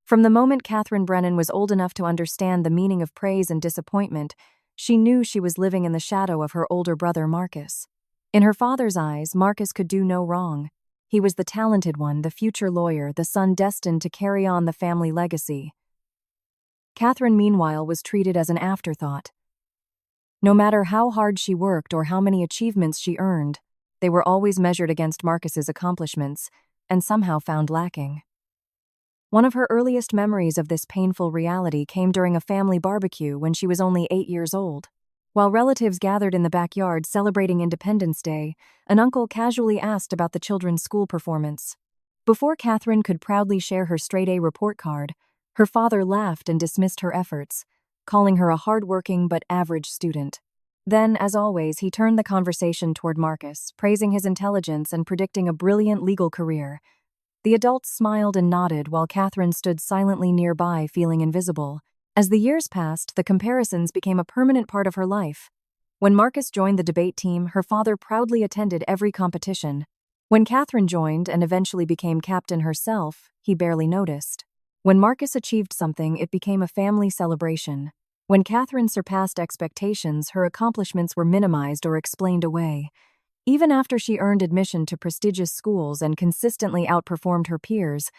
From the moment Catherine Brennan was old enough to understand the meaning of praise and disappointment, she knew she was living in the shadow of her older brother Marcus. In her father's eyes, Marcus could do no wrong. He was the talented one, the future lawyer, the son destined to carry on the family legacy. Catherine, meanwhile, was treated as an afterthought. No matter how hard she worked or how many achievements she earned, they were always measured against Marcus's accomplishments and somehow found lacking. One of her earliest memories of this painful reality came during a family barbecue when she was only 8 years old. While relatives gathered in the backyard celebrating Independence Day, an uncle casually asked about the children's school performance. Before Catherine could proudly share her straight-A report card, her father laughed and dismissed her efforts, calling her a hard-working but average student. Then, as always, he turned the conversation toward Marcus, praising his intelligence and predicting a brilliant legal career. The adults smiled and nodded while Catherine stood silently nearby, feeling invisible. As the years passed, the comparisons became a permanent part of her life. When Marcus joined the debate team, her father proudly attended every competition. When Catherine joined and eventually became captain herself, he barely noticed. When Marcus achieved something, it became a family celebration. When Catherine surpassed expectations, her accomplishments were minimized or explained away. Even after she earned admission to prestigious schools and consistently outperformed her peers,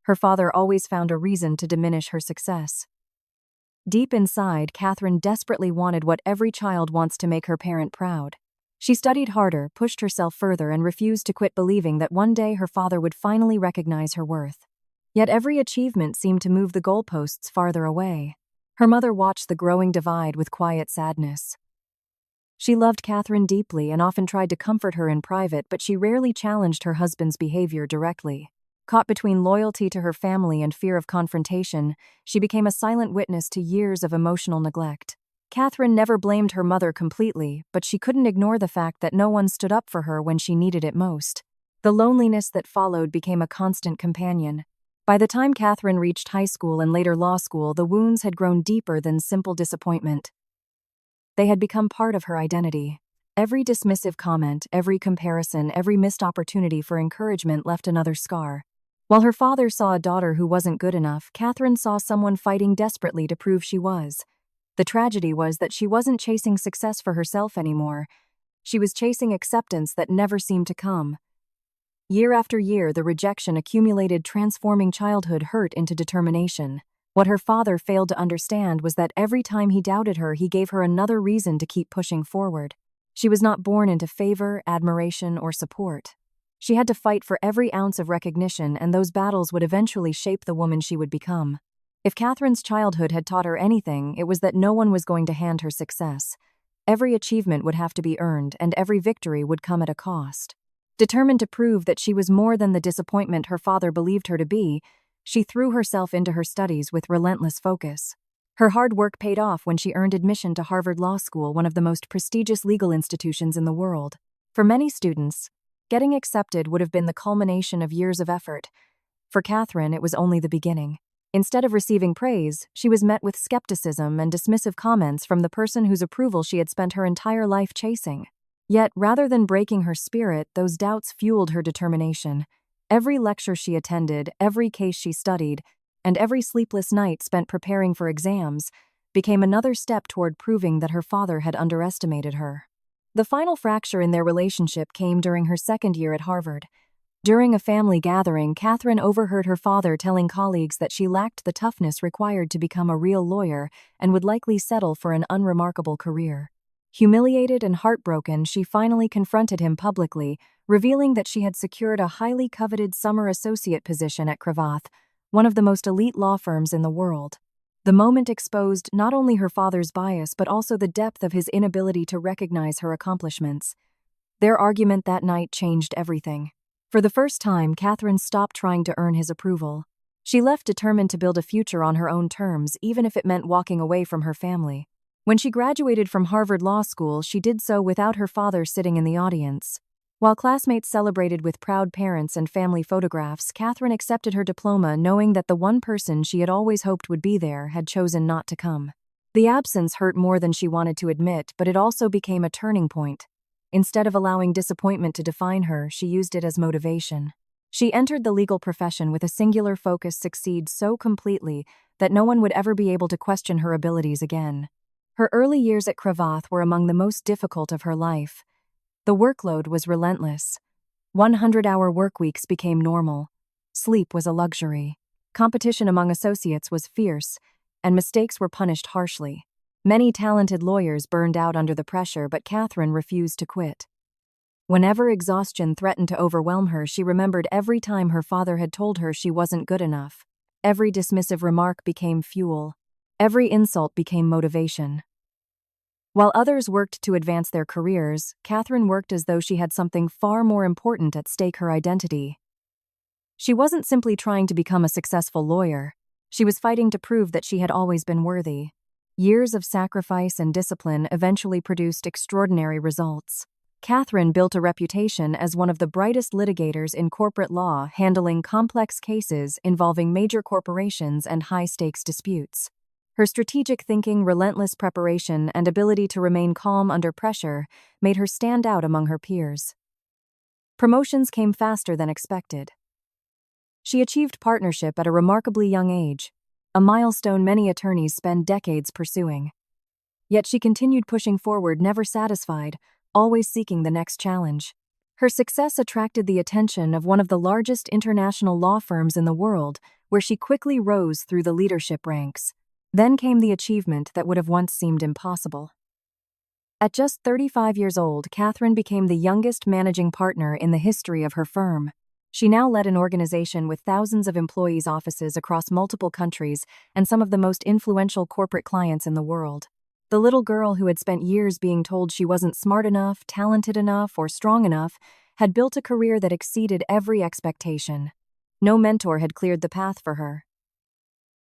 her father always found a reason to diminish her success. Deep inside, Catherine desperately wanted what every child wants: to make her parent proud. She studied harder, pushed herself further, and refused to quit believing that one day her father would finally recognize her worth. Yet every achievement seemed to move the goalposts farther away. Her mother watched the growing divide with quiet sadness. She loved Catherine deeply and often tried to comfort her in private, but she rarely challenged her husband's behavior directly. Caught between loyalty to her family and fear of confrontation, she became a silent witness to years of emotional neglect. Catherine never blamed her mother completely, but she couldn't ignore the fact that no one stood up for her when she needed it most. The loneliness that followed became a constant companion. By the time Catherine reached high school and later law school, the wounds had grown deeper than simple disappointment. They had become part of her identity. Every dismissive comment, every comparison, every missed opportunity for encouragement left another scar. While her father saw a daughter who wasn't good enough, Catherine saw someone fighting desperately to prove she was. The tragedy was that she wasn't chasing success for herself anymore. She was chasing acceptance that never seemed to come. Year after year, the rejection accumulated, transforming childhood hurt into determination. What her father failed to understand was that every time he doubted her, he gave her another reason to keep pushing forward. She was not born into favor, admiration, or support. She had to fight for every ounce of recognition, and those battles would eventually shape the woman she would become. If Catherine's childhood had taught her anything, it was that no one was going to hand her success. Every achievement would have to be earned, and every victory would come at a cost. Determined to prove that she was more than the disappointment her father believed her to be, she threw herself into her studies with relentless focus. Her hard work paid off when she earned admission to Harvard Law School, one of the most prestigious legal institutions in the world. For many students, getting accepted would have been the culmination of years of effort. For Catherine, it was only the beginning. Instead of receiving praise, she was met with skepticism and dismissive comments from the person whose approval she had spent her entire life chasing. Yet, rather than breaking her spirit, those doubts fueled her determination. Every lecture she attended, every case she studied, and every sleepless night spent preparing for exams became another step toward proving that her father had underestimated her. The final fracture in their relationship came during her second year at Harvard. During a family gathering, Catherine overheard her father telling colleagues that she lacked the toughness required to become a real lawyer and would likely settle for an unremarkable career. Humiliated and heartbroken, she finally confronted him publicly, revealing that she had secured a highly coveted summer associate position at Cravath, one of the most elite law firms in the world. The moment exposed not only her father's bias but also the depth of his inability to recognize her accomplishments. Their argument that night changed everything. For the first time, Catherine stopped trying to earn his approval. She left determined to build a future on her own terms, even if it meant walking away from her family. When she graduated from Harvard Law School, she did so without her father sitting in the audience. While classmates celebrated with proud parents and family photographs, Catherine accepted her diploma knowing that the one person she had always hoped would be there had chosen not to come. The absence hurt more than she wanted to admit, but it also became a turning point. Instead of allowing disappointment to define her, she used it as motivation. She entered the legal profession with a singular focus succeed so completely that no one would ever be able to question her abilities again. Her early years at Cravath were among the most difficult of her life. The workload was relentless. 100-hour work weeks became normal. Sleep was a luxury. Competition among associates was fierce, and mistakes were punished harshly. Many talented lawyers burned out under the pressure, but Catherine refused to quit. Whenever exhaustion threatened to overwhelm her, she remembered every time her father had told her she wasn't good enough. Every dismissive remark became fuel. Every insult became motivation. While others worked to advance their careers, Catherine worked as though she had something far more important at stake: her identity. She wasn't simply trying to become a successful lawyer. She was fighting to prove that she had always been worthy. Years of sacrifice and discipline eventually produced extraordinary results. Catherine built a reputation as one of the brightest litigators in corporate law, handling complex cases involving major corporations and high-stakes disputes. Her strategic thinking, relentless preparation, and ability to remain calm under pressure made her stand out among her peers. Promotions came faster than expected. She achieved partnership at a remarkably young age, a milestone many attorneys spend decades pursuing. Yet she continued pushing forward, never satisfied, always seeking the next challenge. Her success attracted the attention of one of the largest international law firms in the world, where she quickly rose through the leadership ranks. Then came the achievement that would have once seemed impossible. At just 35 years old, Catherine became the youngest managing partner in the history of her firm. She now led an organization with thousands of employees' offices across multiple countries and some of the most influential corporate clients in the world. The little girl who had spent years being told she wasn't smart enough, talented enough, or strong enough had built a career that exceeded every expectation. No mentor had cleared the path for her.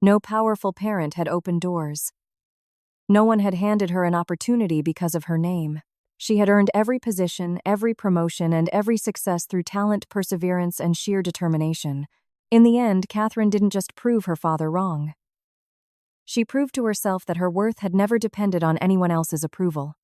No powerful parent had opened doors. No one had handed her an opportunity because of her name. She had earned every position, every promotion, and every success through talent, perseverance, and sheer determination. In the end, Catherine didn't just prove her father wrong. She proved to herself that her worth had never depended on anyone else's approval.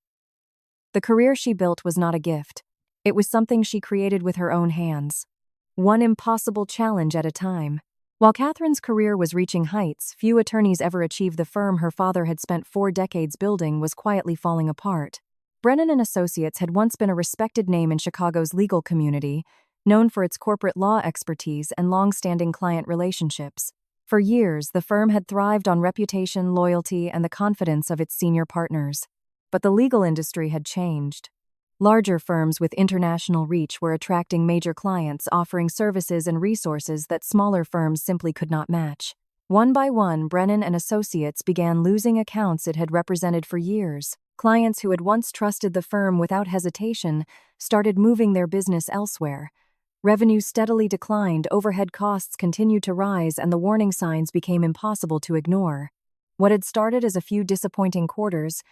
The career she built was not a gift. It was something she created with her own hands. One impossible challenge at a time. While Catherine's career was reaching heights few attorneys ever achieved, the firm her father had spent 4 decades building was quietly falling apart. Brennan & Associates had once been a respected name in Chicago's legal community, known for its corporate law expertise and long-standing client relationships. For years, the firm had thrived on reputation, loyalty, and the confidence of its senior partners. But the legal industry had changed. Larger firms with international reach were attracting major clients, offering services and resources that smaller firms simply could not match. One by one, Brennan & Associates began losing accounts it had represented for years. Clients who had once trusted the firm without hesitation started moving their business elsewhere. Revenue steadily declined, overhead costs continued to rise, and the warning signs became impossible to ignore. What had started as a few disappointing quarters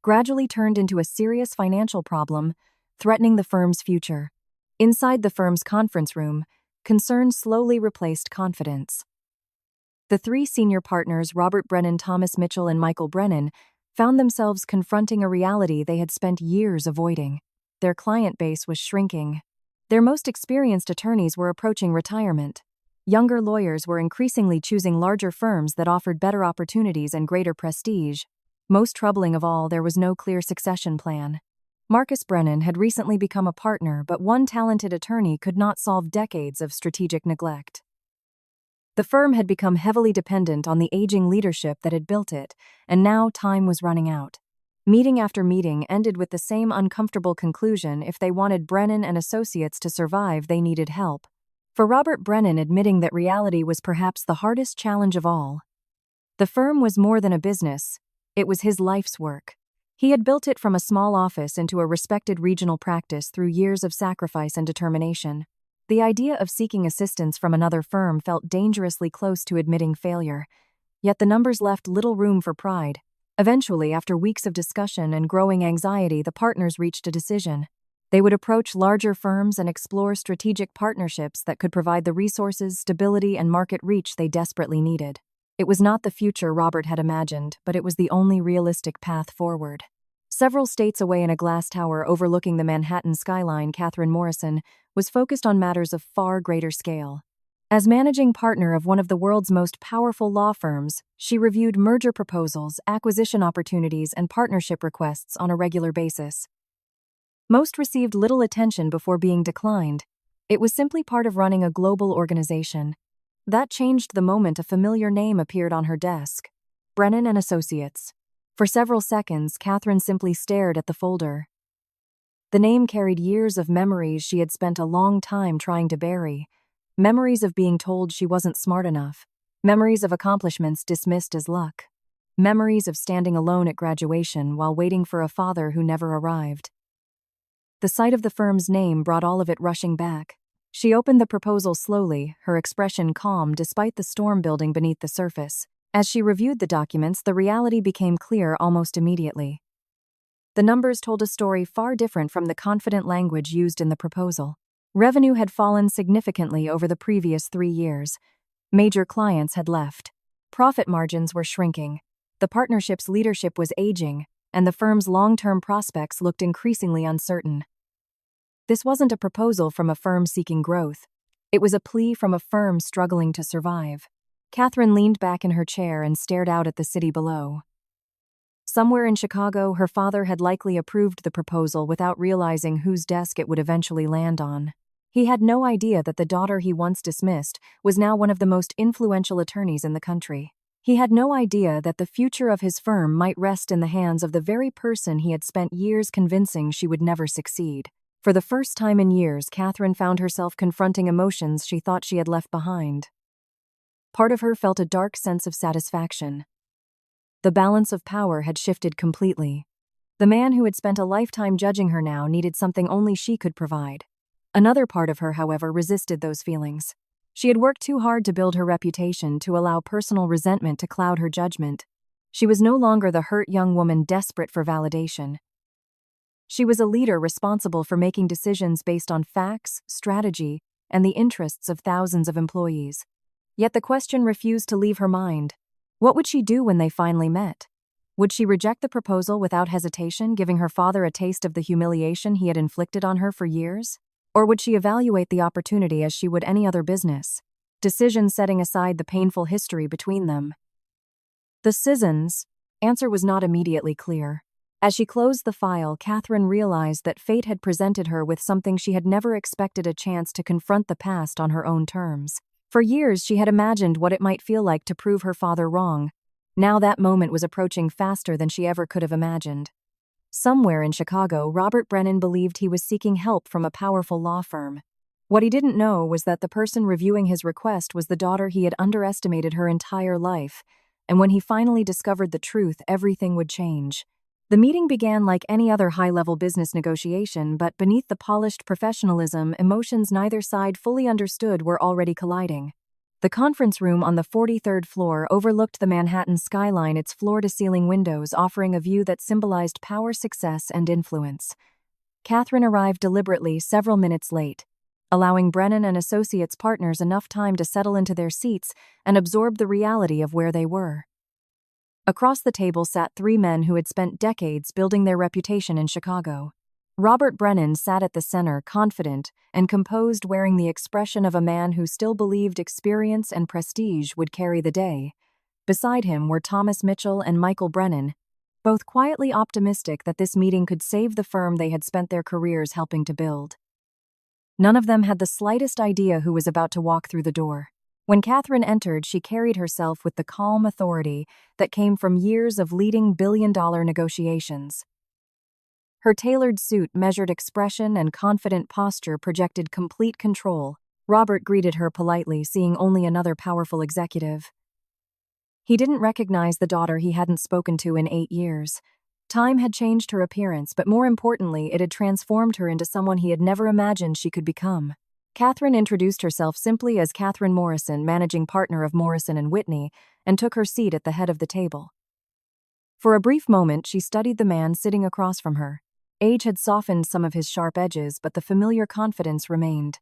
gradually turned into a serious financial problem, threatening the firm's future. Inside the firm's conference room, concern slowly replaced confidence. The 3 senior partners, Robert Brennan, Thomas Mitchell, and Michael Brennan, found themselves confronting a reality they had spent years avoiding. Their client base was shrinking. Their most experienced attorneys were approaching retirement. Younger lawyers were increasingly choosing larger firms that offered better opportunities and greater prestige. Most troubling of all, there was no clear succession plan. Marcus Brennan had recently become a partner, but one talented attorney could not solve decades of strategic neglect. The firm had become heavily dependent on the aging leadership that had built it, and now time was running out. Meeting after meeting ended with the same uncomfortable conclusion: if they wanted Brennan & Associates to survive, they needed help. For Robert Brennan, admitting that reality was perhaps the hardest challenge of all. The firm was more than a business. It was his life's work. He had built it from a small office into a respected regional practice through years of sacrifice and determination. The idea of seeking assistance from another firm felt dangerously close to admitting failure. Yet the numbers left little room for pride. Eventually, after weeks of discussion and growing anxiety, the partners reached a decision. They would approach larger firms and explore strategic partnerships that could provide the resources, stability, and market reach they desperately needed. It was not the future Robert had imagined, but it was the only realistic path forward. Several states away in a glass tower overlooking the Manhattan skyline, Catherine Morrison was focused on matters of far greater scale. As managing partner of one of the world's most powerful law firms, she reviewed merger proposals, acquisition opportunities, and partnership requests on a regular basis. Most received little attention before being declined. It was simply part of running a global organization. That changed the moment a familiar name appeared on her desk. Brennan and Associates. For several seconds, Catherine simply stared at the folder. The name carried years of memories she had spent a long time trying to bury. Memories of being told she wasn't smart enough. Memories of accomplishments dismissed as luck. Memories of standing alone at graduation while waiting for a father who never arrived. The sight of the firm's name brought all of it rushing back. She opened the proposal slowly, her expression calm despite the storm building beneath the surface. As she reviewed the documents, the reality became clear almost immediately. The numbers told a story far different from the confident language used in the proposal. Revenue had fallen significantly over the previous 3 years. Major clients had left. Profit margins were shrinking. The partnership's leadership was aging, and the firm's long-term prospects looked increasingly uncertain. This wasn't a proposal from a firm seeking growth. It was a plea from a firm struggling to survive. Catherine leaned back in her chair and stared out at the city below. Somewhere in Chicago, her father had likely approved the proposal without realizing whose desk it would eventually land on. He had no idea that the daughter he once dismissed was now one of the most influential attorneys in the country. He had no idea that the future of his firm might rest in the hands of the very person he had spent years convincing she would never succeed. For the first time in years, Catherine found herself confronting emotions she thought she had left behind. Part of her felt a dark sense of satisfaction. The balance of power had shifted completely. The man who had spent a lifetime judging her now needed something only she could provide. Another part of her, however, resisted those feelings. She had worked too hard to build her reputation to allow personal resentment to cloud her judgment. She was no longer the hurt young woman desperate for validation. She was a leader responsible for making decisions based on facts, strategy, and the interests of thousands of employees. Yet the question refused to leave her mind. What would she do when they finally met? Would she reject the proposal without hesitation, giving her father a taste of the humiliation he had inflicted on her for years? Or would she evaluate the opportunity as she would any other business, decision setting aside the painful history between them? The Seasons' answer was not immediately clear. As she closed the file, Catherine realized that fate had presented her with something she had never expected: a chance to confront the past on her own terms. For years, she had imagined what it might feel like to prove her father wrong. Now that moment was approaching faster than she ever could have imagined. Somewhere in Chicago, Robert Brennan believed he was seeking help from a powerful law firm. What he didn't know was that the person reviewing his request was the daughter he had underestimated her entire life, and when he finally discovered the truth, everything would change. The meeting began like any other high-level business negotiation, but beneath the polished professionalism, emotions neither side fully understood were already colliding. The conference room on the 43rd floor overlooked the Manhattan skyline, its floor-to-ceiling windows offering a view that symbolized power, success, and influence. Catherine arrived deliberately several minutes late, allowing Brennan and Associates partners enough time to settle into their seats and absorb the reality of where they were. Across the table sat 3 men who had spent decades building their reputation in Chicago. Robert Brennan sat at the center, confident and composed, wearing the expression of a man who still believed experience and prestige would carry the day. Beside him were Thomas Mitchell and Michael Brennan, both quietly optimistic that this meeting could save the firm they had spent their careers helping to build. None of them had the slightest idea who was about to walk through the door. When Catherine entered, she carried herself with the calm authority that came from years of leading billion-dollar negotiations. Her tailored suit, measured expression, and confident posture projected complete control. Robert greeted her politely, seeing only another powerful executive. He didn't recognize the daughter he hadn't spoken to in 8 years. Time had changed her appearance, but more importantly, it had transformed her into someone he had never imagined she could become. Catherine introduced herself simply as Catherine Morrison, managing partner of Morrison & Whitney, and took her seat at the head of the table. For a brief moment, she studied the man sitting across from her. Age had softened some of his sharp edges, but the familiar confidence remained.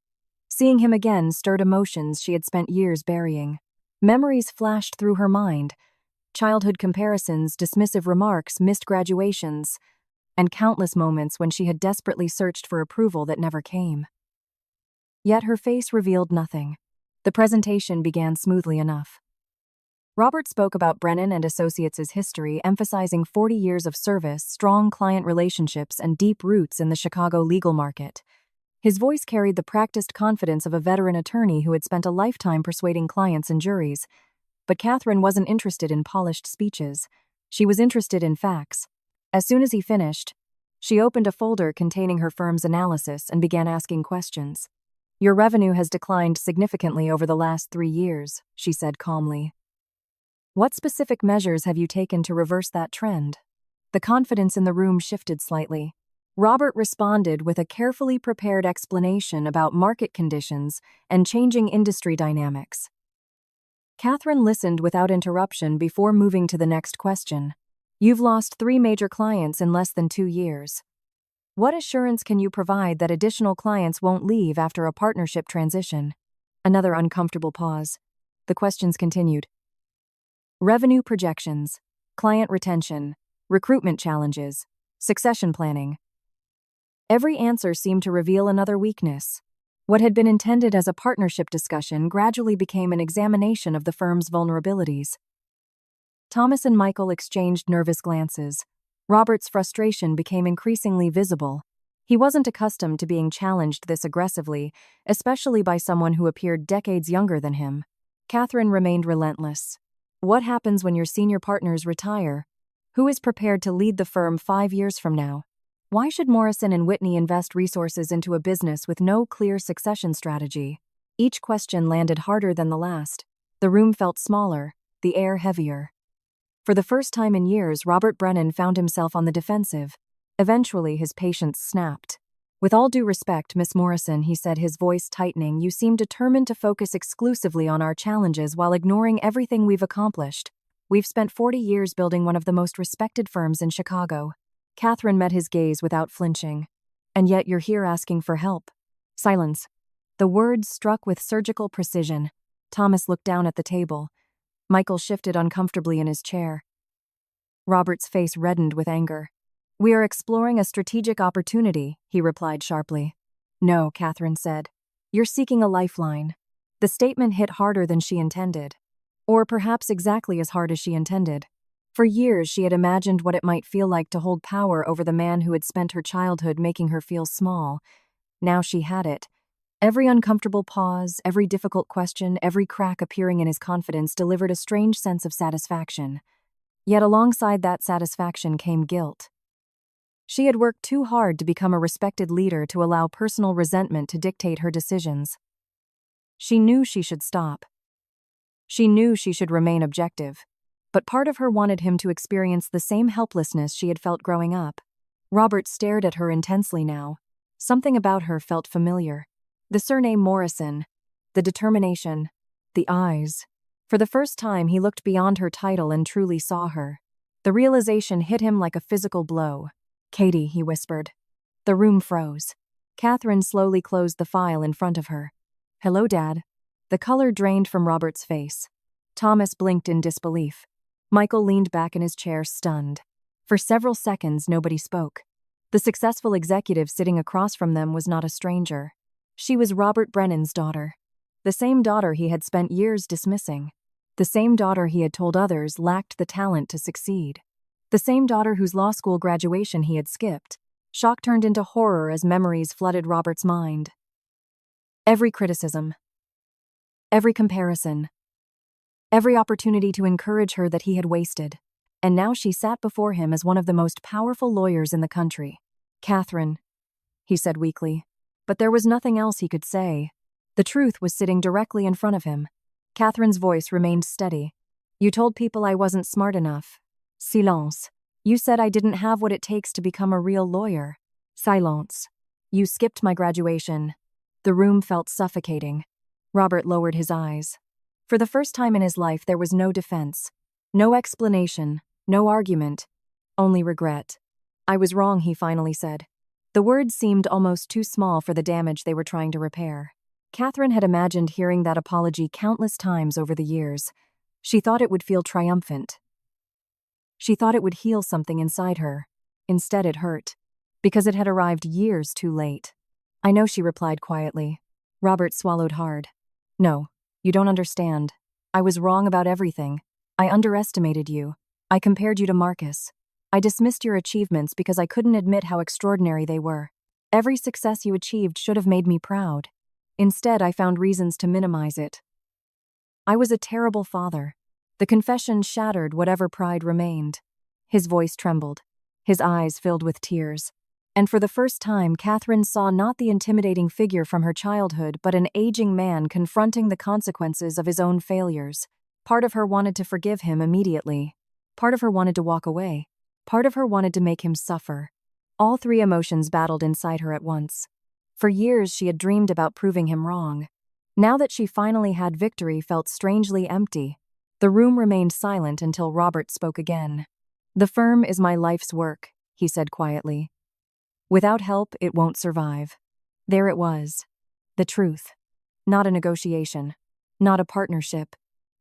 Seeing him again stirred emotions she had spent years burying. Memories flashed through her mind. Childhood comparisons, dismissive remarks, missed graduations. and countless moments when she had desperately searched for approval that never came. Yet her face revealed nothing. The presentation began smoothly enough. Robert spoke about Brennan and Associates' history, emphasizing 40 years of service, strong client relationships, and deep roots in the Chicago legal market. His voice carried the practiced confidence of a veteran attorney who had spent a lifetime persuading clients and juries. But Catherine wasn't interested in polished speeches. She was interested in facts. As soon as he finished, she opened a folder containing her firm's analysis and began asking questions. "Your revenue has declined significantly over the last 3 years," she said calmly. "What specific measures have you taken to reverse that trend?" The confidence in the room shifted slightly. Robert responded with a carefully prepared explanation about market conditions and changing industry dynamics. Catherine listened without interruption before moving to the next question. "You've lost 3 major clients in less than 2 years. What assurance can you provide that additional clients won't leave after a partnership transition?" Another uncomfortable pause. The questions continued. Revenue projections, client retention, recruitment challenges, succession planning. Every answer seemed to reveal another weakness. What had been intended as a partnership discussion gradually became an examination of the firm's vulnerabilities. Thomas and Michael exchanged nervous glances. Robert's frustration became increasingly visible. He wasn't accustomed to being challenged this aggressively, especially by someone who appeared decades younger than him. Catherine remained relentless. "What happens when your senior partners retire? Who is prepared to lead the firm 5 years from now? Why should Morrison and Whitney invest resources into a business with no clear succession strategy?" Each question landed harder than the last. The room felt smaller, the air heavier. For the first time in years, Robert Brennan found himself on the defensive. Eventually, his patience snapped. "With all due respect, Miss Morrison," he said, his voice tightening, "you seem determined to focus exclusively on our challenges while ignoring everything we've accomplished. We've spent 40 years building one of the most respected firms in Chicago." Catherine met his gaze without flinching. "And yet you're here asking for help." Silence. The words struck with surgical precision. Thomas looked down at the table. Michael shifted uncomfortably in his chair. Robert's face reddened with anger. "We are exploring a strategic opportunity," he replied sharply. "No," Catherine said. "You're seeking a lifeline." The statement hit harder than she intended. Or perhaps exactly as hard as she intended. For years, she had imagined what it might feel like to hold power over the man who had spent her childhood making her feel small. Now she had it. Every uncomfortable pause, every difficult question, every crack appearing in his confidence delivered a strange sense of satisfaction. Yet alongside that satisfaction came guilt. She had worked too hard to become a respected leader to allow personal resentment to dictate her decisions. She knew she should stop. She knew she should remain objective. But part of her wanted him to experience the same helplessness she had felt growing up. Robert stared at her intensely now. Something about her felt familiar. The surname Morrison, the determination, the eyes. For the first time, he looked beyond her title and truly saw her. The realization hit him like a physical blow. "Katie," he whispered. The room froze. Catherine slowly closed the file in front of her. "Hello, Dad." The color drained from Robert's face. Thomas blinked in disbelief. Michael leaned back in his chair, stunned. For several seconds, nobody spoke. The successful executive sitting across from them was not a stranger. She was Robert Brennan's daughter. The same daughter he had spent years dismissing. The same daughter he had told others lacked the talent to succeed. The same daughter whose law school graduation he had skipped. Shock turned into horror as memories flooded Robert's mind. Every criticism. Every comparison. Every opportunity to encourage her that he had wasted. And now she sat before him as one of the most powerful lawyers in the country. "Catherine," he said weakly. But there was nothing else he could say. The truth was sitting directly in front of him. Catherine's voice remained steady. "You told people I wasn't smart enough. Silence. You said I didn't have what it takes to become a real lawyer. Silence. You skipped my graduation." The room felt suffocating. Robert lowered his eyes. For the first time in his life, there was no defense. No explanation. No argument. Only regret. "I was wrong," he finally said. The words seemed almost too small for the damage they were trying to repair. Catherine had imagined hearing that apology countless times over the years. She thought it would feel triumphant. She thought it would heal something inside her. Instead, it hurt. Because it had arrived years too late. I know, she replied quietly. Robert swallowed hard. No, you don't understand. I was wrong about everything. I underestimated you. I compared you to Marcus. I dismissed your achievements because I couldn't admit how extraordinary they were. Every success you achieved should have made me proud. Instead, I found reasons to minimize it. I was a terrible father. The confession shattered whatever pride remained. His voice trembled. His eyes filled with tears. And for the first time, Catherine saw not the intimidating figure from her childhood, but an aging man confronting the consequences of his own failures. Part of her wanted to forgive him immediately. Part of her wanted to walk away. Part of her wanted to make him suffer. All three emotions battled inside her at once. For years, she had dreamed about proving him wrong. Now that she finally had victory, felt strangely empty. The room remained silent until Robert spoke again. The firm is my life's work, he said quietly. Without help, it won't survive. There it was. The truth. Not a negotiation. Not a partnership.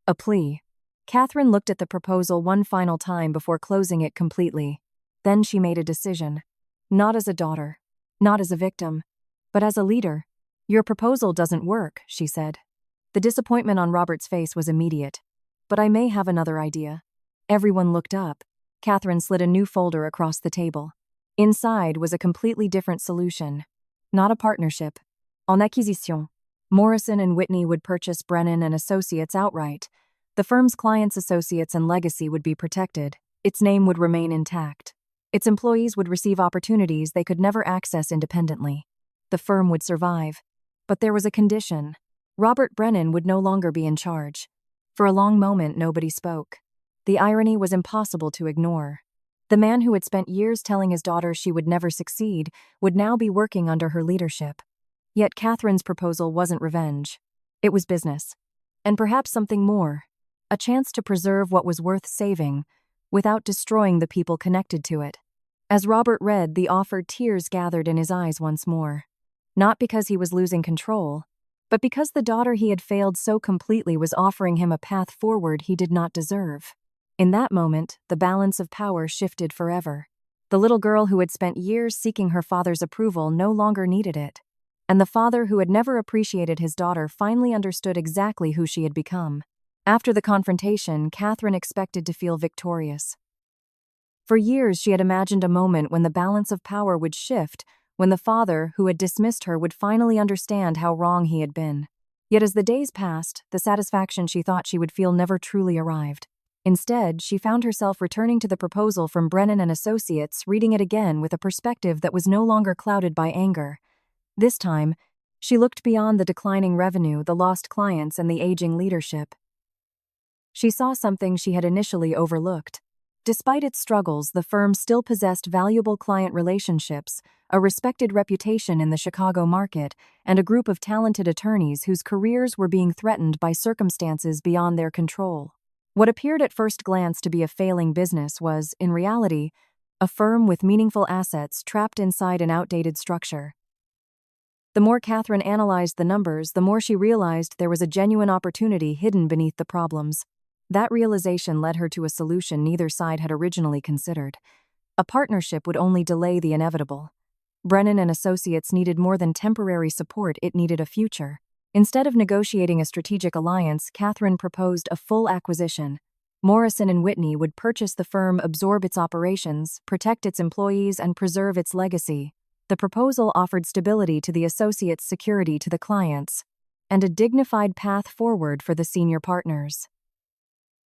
A plea. Catherine looked at the proposal one final time before closing it completely. Then she made a decision. Not as a daughter. Not as a victim. But as a leader. Your proposal doesn't work, she said. The disappointment on Robert's face was immediate. But I may have another idea. Everyone looked up. Catherine slid a new folder across the table. Inside was a completely different solution. Not a partnership. En acquisition. Morrison and Whitney would purchase Brennan and Associates outright. The firm's clients, associates, and legacy would be protected. Its name would remain intact. Its employees would receive opportunities they could never access independently. The firm would survive. But there was a condition. Robert Brennan would no longer be in charge. For a long moment, nobody spoke. The irony was impossible to ignore. The man who had spent years telling his daughter she would never succeed would now be working under her leadership. Yet Catherine's proposal wasn't revenge. It was business. And perhaps something more. A chance to preserve what was worth saving, without destroying the people connected to it. As Robert read the offer, tears gathered in his eyes once more. Not because he was losing control, but because the daughter he had failed so completely was offering him a path forward he did not deserve. In that moment, the balance of power shifted forever. The little girl who had spent years seeking her father's approval no longer needed it. And the father who had never appreciated his daughter finally understood exactly who she had become. After the confrontation, Catherine expected to feel victorious. For years, she had imagined a moment when the balance of power would shift, when the father who had dismissed her would finally understand how wrong he had been. Yet as the days passed, the satisfaction she thought she would feel never truly arrived. Instead, she found herself returning to the proposal from Brennan and Associates, reading it again with a perspective that was no longer clouded by anger. This time, she looked beyond the declining revenue, the lost clients, and the aging leadership. She saw something she had initially overlooked. Despite its struggles, the firm still possessed valuable client relationships, a respected reputation in the Chicago market, and a group of talented attorneys whose careers were being threatened by circumstances beyond their control. What appeared at first glance to be a failing business was, in reality, a firm with meaningful assets trapped inside an outdated structure. The more Catherine analyzed the numbers, the more she realized there was a genuine opportunity hidden beneath the problems. That realization led her to a solution neither side had originally considered. A partnership would only delay the inevitable. Brennan and Associates needed more than temporary support, it needed a future. Instead of negotiating a strategic alliance, Catherine proposed a full acquisition. Morrison and Whitney would purchase the firm, absorb its operations, protect its employees, and preserve its legacy. The proposal offered stability to the associates, security to the clients, and a dignified path forward for the senior partners.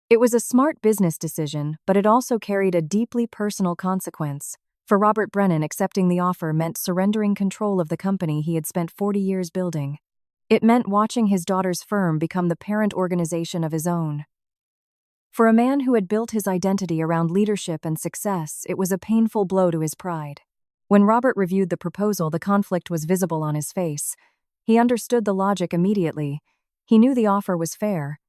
It was a smart business decision, but it also carried a deeply personal consequence. For Robert Brennan, accepting the offer meant surrendering control of the company he had spent 40 years building. It meant watching his daughter's firm become the parent organization of his own. For a man who had built his identity around leadership and success, it was a painful blow to his pride. When Robert reviewed the proposal, the conflict was visible on his face. He understood the logic immediately. He knew the offer was fair.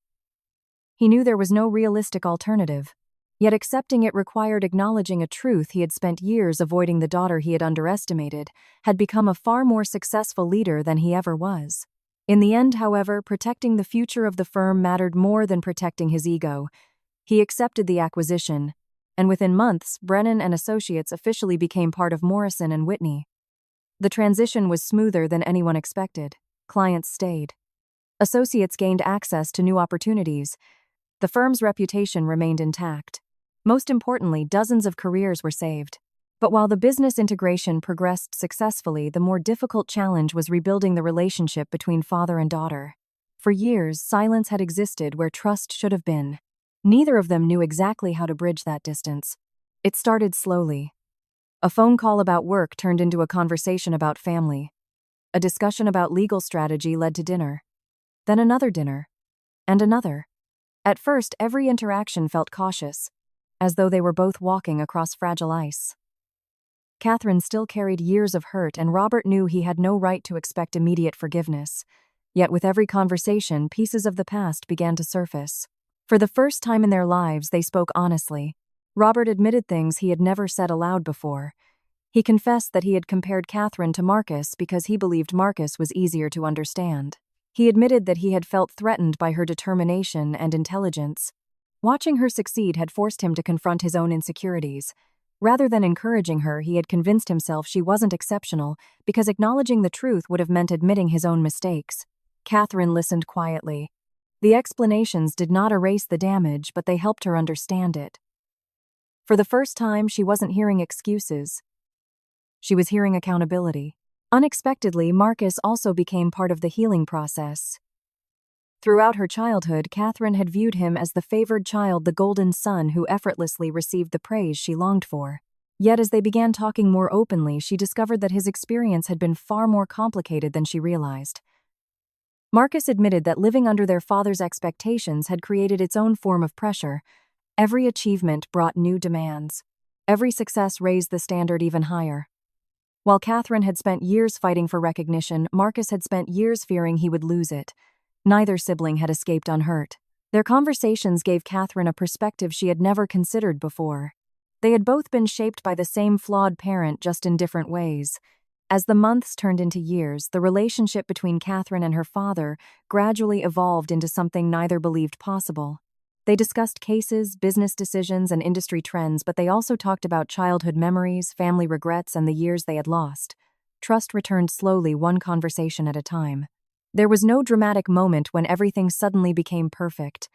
He knew there was no realistic alternative. Yet accepting it required acknowledging a truth: he had spent years avoiding the daughter he had underestimated, had become a far more successful leader than he ever was. In the end, however, protecting the future of the firm mattered more than protecting his ego. He accepted the acquisition, and within months, Brennan and Associates officially became part of Morrison and Whitney. The transition was smoother than anyone expected. Clients stayed. Associates gained access to new opportunities. The firm's reputation remained intact. Most importantly, dozens of careers were saved. But while the business integration progressed successfully, the more difficult challenge was rebuilding the relationship between father and daughter. For years, silence had existed where trust should have been. Neither of them knew exactly how to bridge that distance. It started slowly. A phone call about work turned into a conversation about family. A discussion about legal strategy led to dinner. Then another dinner. And another. At first, every interaction felt cautious, as though they were both walking across fragile ice. Catherine still carried years of hurt, and Robert knew he had no right to expect immediate forgiveness. Yet with every conversation, pieces of the past began to surface. For the first time in their lives, they spoke honestly. Robert admitted things he had never said aloud before. He confessed that he had compared Catherine to Marcus because he believed Marcus was easier to understand. He admitted that he had felt threatened by her determination and intelligence. Watching her succeed had forced him to confront his own insecurities. Rather than encouraging her, he had convinced himself she wasn't exceptional because acknowledging the truth would have meant admitting his own mistakes. Catherine listened quietly. The explanations did not erase the damage, but they helped her understand it. For the first time, she wasn't hearing excuses. She was hearing accountability. Unexpectedly, Marcus also became part of the healing process. Throughout her childhood, Catherine had viewed him as the favored child, the golden son who effortlessly received the praise she longed for. Yet as they began talking more openly, she discovered that his experience had been far more complicated than she realized. Marcus admitted that living under their father's expectations had created its own form of pressure. Every achievement brought new demands. Every success raised the standard even higher. While Catherine had spent years fighting for recognition, Marcus had spent years fearing he would lose it. Neither sibling had escaped unhurt. Their conversations gave Catherine a perspective she had never considered before. They had both been shaped by the same flawed parent, just in different ways. As the months turned into years, the relationship between Catherine and her father gradually evolved into something neither believed possible. They discussed cases, business decisions, and industry trends, but they also talked about childhood memories, family regrets, and the years they had lost. Trust returned slowly, one conversation at a time. There was no dramatic moment when everything suddenly became perfect.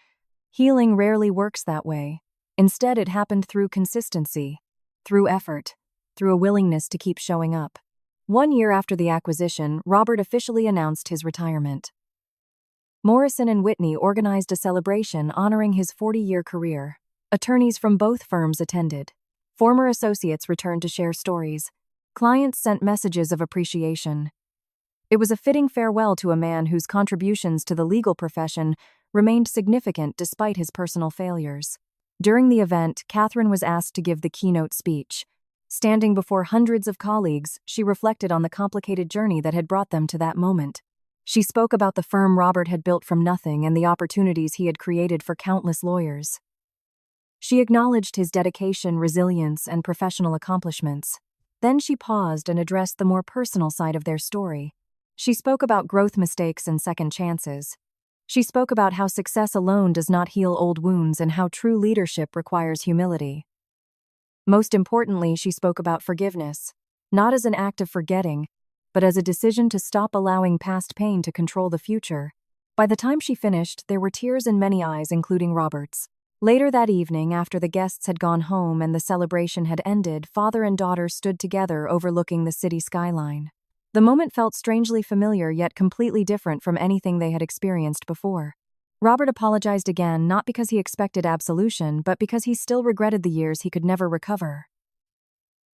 Healing rarely works that way. Instead, it happened through consistency, through effort, through a willingness to keep showing up. 1 year after the acquisition, Robert officially announced his retirement. Morrison and Whitney organized a celebration honoring his 40-year career. Attorneys from both firms attended. Former associates returned to share stories. Clients sent messages of appreciation. It was a fitting farewell to a man whose contributions to the legal profession remained significant despite his personal failures. During the event, Catherine was asked to give the keynote speech. Standing before hundreds of colleagues, she reflected on the complicated journey that had brought them to that moment. She spoke about the firm Robert had built from nothing and the opportunities he had created for countless lawyers. She acknowledged his dedication, resilience, and professional accomplishments. Then she paused and addressed the more personal side of their story. She spoke about growth mistakes and second chances. She spoke about how success alone does not heal old wounds and how true leadership requires humility. Most importantly, she spoke about forgiveness, not as an act of forgetting, but as a decision to stop allowing past pain to control the future. By the time she finished, there were tears in many eyes, including Robert's. Later that evening, after the guests had gone home and the celebration had ended, father and daughter stood together overlooking the city skyline. The moment felt strangely familiar yet completely different from anything they had experienced before. Robert apologized again, not because he expected absolution, but because he still regretted the years he could never recover.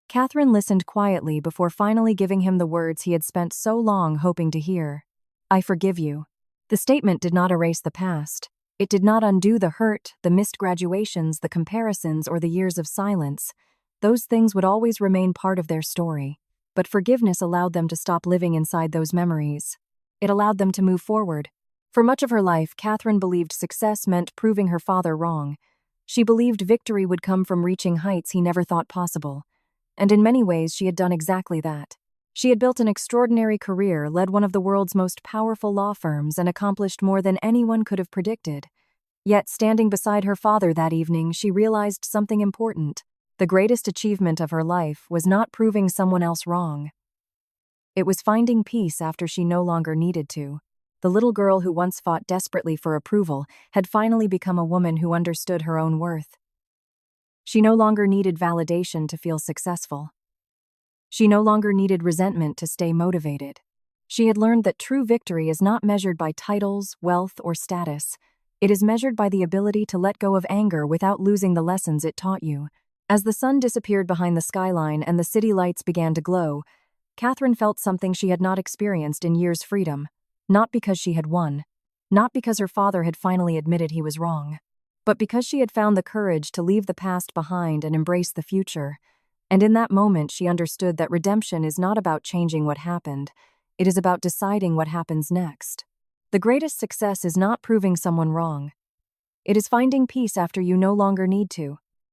Catherine listened quietly before finally giving him the words he had spent so long hoping to hear. "I forgive you." The statement did not erase the past. It did not undo the hurt, the missed graduations, the comparisons, or the years of silence. Those things would always remain part of their story. But forgiveness allowed them to stop living inside those memories. It allowed them to move forward. For much of her life, Catherine believed success meant proving her father wrong. She believed victory would come from reaching heights he never thought possible. And in many ways, she had done exactly that. She had built an extraordinary career, led one of the world's most powerful law firms, and accomplished more than anyone could have predicted. Yet, standing beside her father that evening, she realized something important. The greatest achievement of her life was not proving someone else wrong. It was finding peace after she no longer needed to. The little girl who once fought desperately for approval had finally become a woman who understood her own worth. She no longer needed validation to feel successful. She no longer needed resentment to stay motivated. She had learned that true victory is not measured by titles, wealth, or status. It is measured by the ability to let go of anger without losing the lessons it taught you. As the sun disappeared behind the skyline and the city lights began to glow, Catherine felt something she had not experienced in years' freedom. Not because she had won. Not because her father had finally admitted he was wrong. But because she had found the courage to leave the past behind and embrace the future. And in that moment she understood that redemption is not about changing what happened. It is about deciding what happens next. The greatest success is not proving someone wrong. It is finding peace after you no longer need to.